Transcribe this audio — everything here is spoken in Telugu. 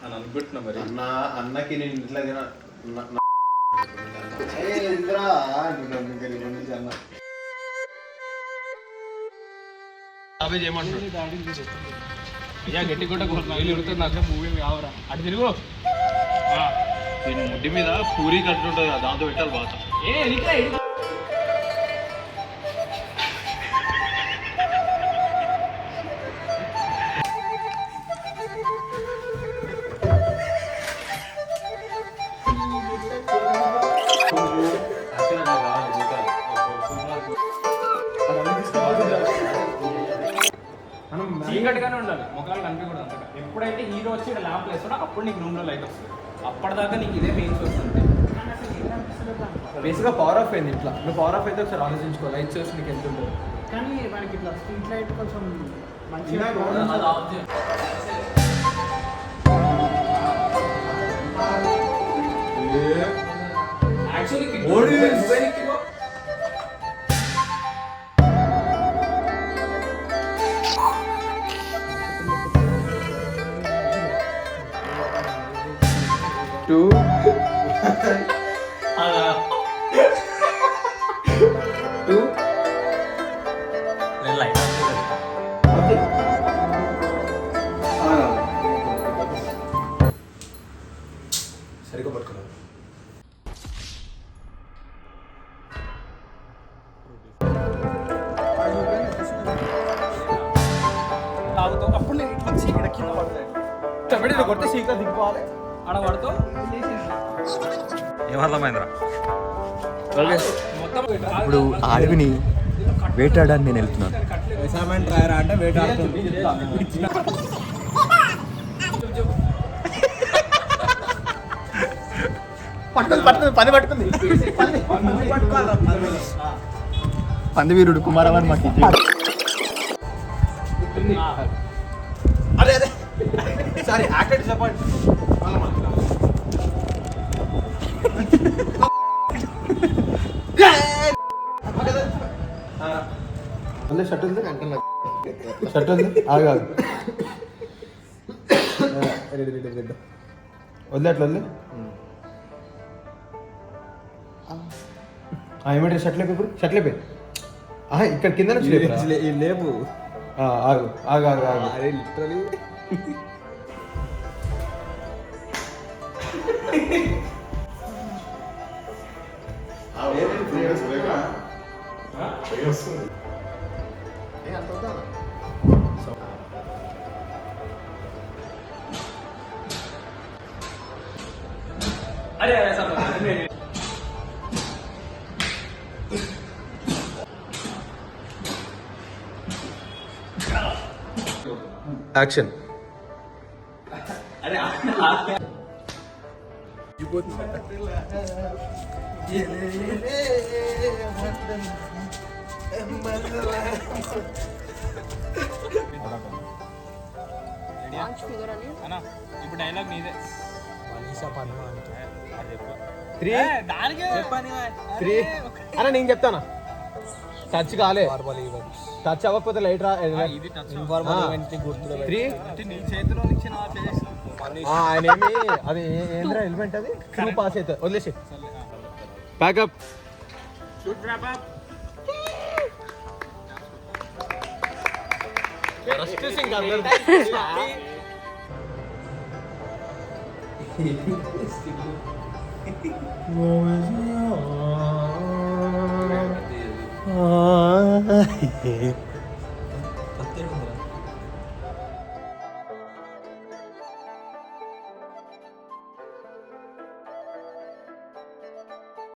అని అనుకుంటున్నా మరి. అన్నకి నేను ఇంట్లో గట్టి కూడా మూవీ కావరా అటు తిరుగు. నేను ముడ్డి మీద పూరి కట్టుంటుంది దాంతో పెట్టాలి బాగా. చీకటిగానే ఉండాలి, ముఖాలు కనిపించకూడదు అంతగా. ఎప్పుడైతే హీరో వచ్చి ల్యాంప్ వేస్తాడో అప్పుడు నీకు రూమ్లో లైట్ వస్తుంది. అప్పటిదాకా నీకు ఇదే మెయిన్ సోర్స్ అంతే. బేసిక్గా పవర్ ఆఫ్ అయింది ఇట్లా. నువ్వు పవర్ ఆఫ్ అయితే ఒకసారి ఆలోచించుకో, లైట్ సోర్స్ నీకు ఎంత ఉంటుంది. కానీ మనకి ఇట్లా స్ట్రీట్ లైట్ కొంచెం మంచిగా సరిగ్గా పట్టుకున్నాను. అప్పుడు నేను ఇట్లా చీకటి కింద పడతాయి కొడితే చీకటి దిగిపోవాలి. ఆడ పడుతూ ఏమర్థమైందిరా? ఇప్పుడు అడవిని వేటాడని నేను వెళ్తున్నాను. అంటే వేటాడుతుంది. పని పట్టుకుంది. పందివీరుడు కుమారవన్ మాకు అదే అదే సారీ యాక్టర్ డిసప్పాయింట్. షర్ట్ ఉంది అంటున్నా. షర్ట్ ఉంది ఆగు వదిలే అట్లా వదిలే. ఏమంటారు షర్ట్ లేపు. ఇప్పుడు షర్ట్ లేపే ఇక్కడ కింద లేపు. ఆగు ఆగు ఆగు ఆగు. అరే లిటరలీ అరే యాక్షన్. ఇప్పుడు డైలాగ్ నీదే. అన్న నేను చెప్తానా. టచ్ కాలే, టచ్ అవ్వకపోతే లైట్ రా. ఆయన ఏమి అది ఏంద్రా హెల్మెట్ అది క్రూ పాస్ అవుతుంది. వదిలేసి ప్యాకప్.